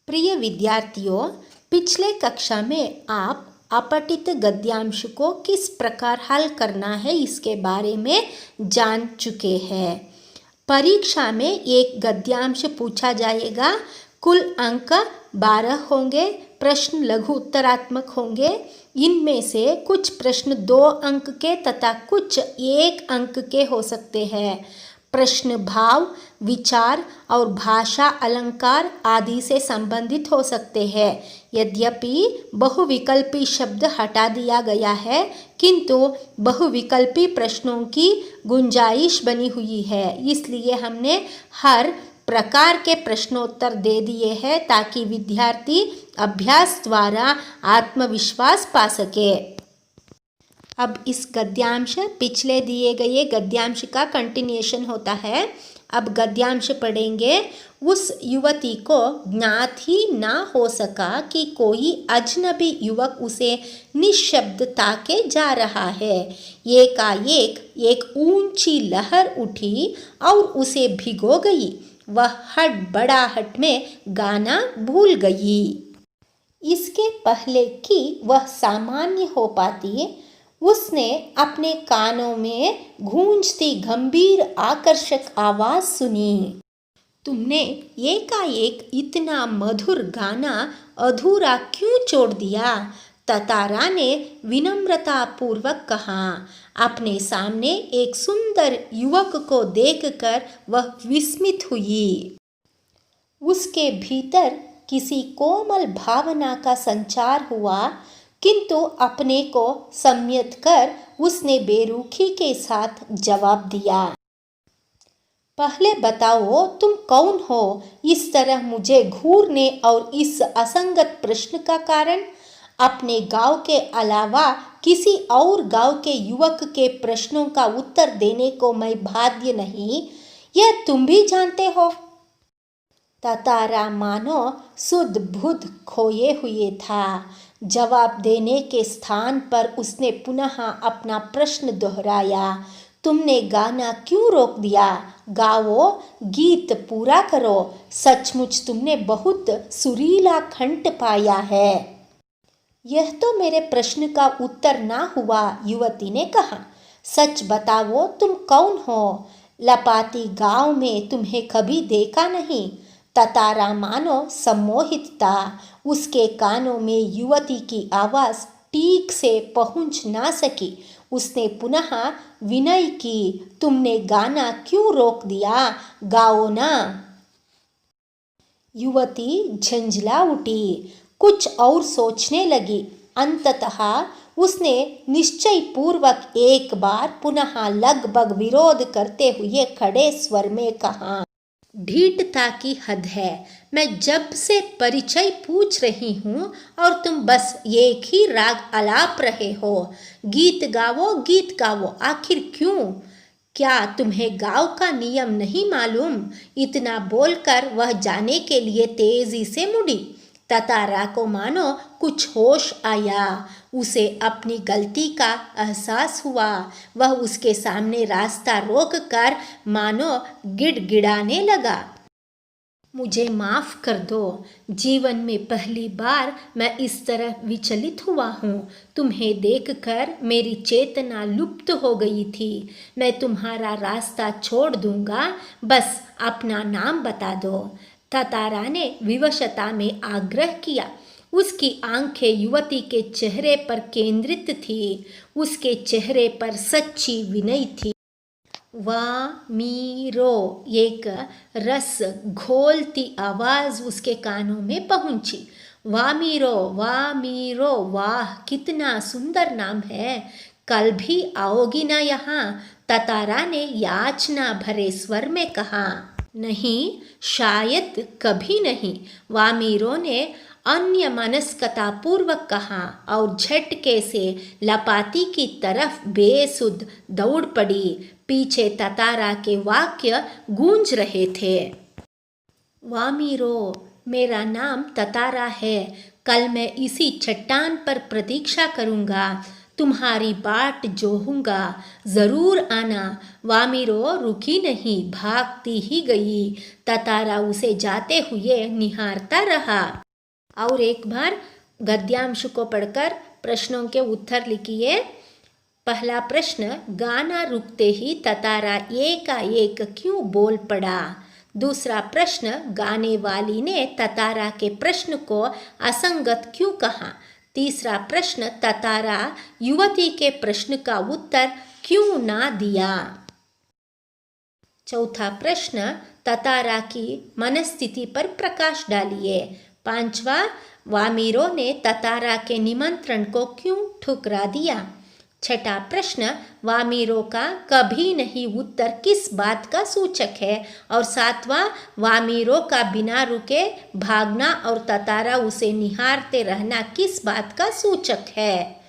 प्रिय विद्यार्थियों, पिछले कक्षा में आप अपठित गद्यांश को किस प्रकार हल करना है इसके बारे में जान चुके हैं। परीक्षा में एक गद्यांश पूछा जाएगा। कुल अंक 12 होंगे। प्रश्न लघु उत्तरात्मक होंगे। इनमें से कुछ प्रश्न 2 अंक के तथा कुछ 1 अंक के हो सकते हैं। प्रश्न भाव, विचार और भाषा अलंकार आदि से संबंधित हो सकते हैं। यद्यपि बहुविकल्पी शब्द हटा दिया गया है, किंतु बहुविकल्पी प्रश्नों की गुंजाइश बनी हुई है। इसलिए हमने हर प्रकार के प्रश्नोत्तर दे दिए हैं ताकि विद्यार्थी अभ्यास द्वारा आत्मविश्वास पा सके। अब इस गद्यांश पिछले दिए गए गद्यांश का कंटिन्यूएशन होता है। अब गद्यांश पढ़ेंगे। उस युवती को ज्ञात ही ना हो सका कि कोई अजनबी युवक उसे निःशब्द ताके जा रहा है। एकाएक एक ऊंची लहर उठी और उसे भिगो गई। वह हड़बड़ाहट में गाना भूल गई। इसके पहले कि वह सामान्य हो पाती, उसने अपने कानों में गूंजती गंभीर आकर्षक आवाज सुनी। तुमने एकाएक इतना मधुर गाना अधूरा क्यों छोड़ दिया? ततारा ने विनम्रता पूर्वक कहा। अपने सामने एक सुंदर युवक को देखकर वह विस्मित हुई। उसके भीतर किसी कोमल भावना का संचार हुआ, किंतु अपने को संयत कर उसने बेरुखी के साथ जवाब दिया। पहले बताओ तुम कौन हो? इस तरह मुझे घूरने और इस असंगत प्रश्न का कारण? अपने गांव के अलावा किसी और गांव के युवक के प्रश्नों का उत्तर देने को मैं बाध्य नहीं, यह तुम भी जानते हो। ततारा मानो सुध बुध खोए हुए था। जवाब देने के स्थान पर उसने पुनः अपना प्रश्न दोहराया। तुमने गाना क्यों रोक दिया? गाओ, गीत पूरा करो। सचमुच तुमने बहुत सुरीला कंठ पाया है। यह तो मेरे प्रश्न का उत्तर ना हुआ, युवती ने कहा। सच बताओ तुम कौन हो? लपाती गांव में तुम्हें कभी देखा नहीं। ततारा मानो सम्मोहित था। उसके कानों में युवती की आवाज ठीक से पहुंच ना सकी। उसने पुनः विनय की। तुमने गाना क्यों रोक दिया? गाओ ना। युवती झंझला उठी, कुछ और सोचने लगी। अंततः उसने निश्चय पूर्वक एक बार पुनः लगभग विरोध करते हुए खड़े स्वर में कहा। ढीठता की हद है। मैं जब से परिचय पूछ रही हूँ और तुम बस एक ही राग आलाप रहे हो। गीत गाओ, आखिर क्यों? क्या तुम्हें गाँव का नियम नहीं मालूम? इतना बोलकर वह जाने के लिए तेजी से मुड़ी। ततारा को मानो कुछ होश आया। उसे अपनी गलती का एहसास हुआ। वह उसके सामने रास्ता रोक कर मानो गिड़गिड़ाने लगा। मुझे माफ़ कर दो। जीवन में पहली बार मैं इस तरह विचलित हुआ हूँ। तुम्हें देखकर मेरी चेतना लुप्त हो गई थी। मैं तुम्हारा रास्ता छोड़ दूंगा, बस अपना नाम बता दो। ततारा ने विवशता में आग्रह किया। उसकी आंखें युवती के चेहरे पर केंद्रित थी। उसके चेहरे पर सच्ची विनय थी। वामीरो, एक रस घोलती आवाज उसके कानों में पहुंची। वामीरो, वामीरो, वाह कितना सुंदर नाम है। कल भी आओगी ना यहाँ? ततारा ने याचना भरे स्वर में कहा। नहीं, शायद कभी नहीं, वामीरो ने अन्य मनस्कता पूर्वक कहा और झटके से लपाती की तरफ बेसुध दौड़ पड़ी। पीछे ततारा के वाक्य गूंज रहे थे। वामीरो, मेरा नाम ततारा है। कल मैं इसी चट्टान पर प्रतीक्षा करूंगा। तुम्हारी बाट जोहूंगा, जरूर आना। वामिरो रुकी नहीं, भागती ही गई। ततारा उसे जाते हुए निहारता रहा। और एक बार गद्यांश को पढ़कर प्रश्नों के उत्तर लिखिए। पहला प्रश्न, गाना रुकते ही ततारा एकाएक क्यों बोल पड़ा? दूसरा प्रश्न, गाने वाली ने ततारा के प्रश्न को असंगत क्यों कहा? तीसरा प्रश्न, ततारा युवती के प्रश्न का उत्तर क्यों ना दिया? चौथा प्रश्न, ततारा की मनस्थिति पर प्रकाश डालिए। पांचवा, वामिरो ने ततारा के निमंत्रण को क्यों ठुकरा दिया? छठा प्रश्न, वामिरो का कभी नहीं उत्तर किस बात का सूचक है? और सातवां, वामिरो का बिना रुके भागना और ततारा उसे निहारते रहना किस बात का सूचक है?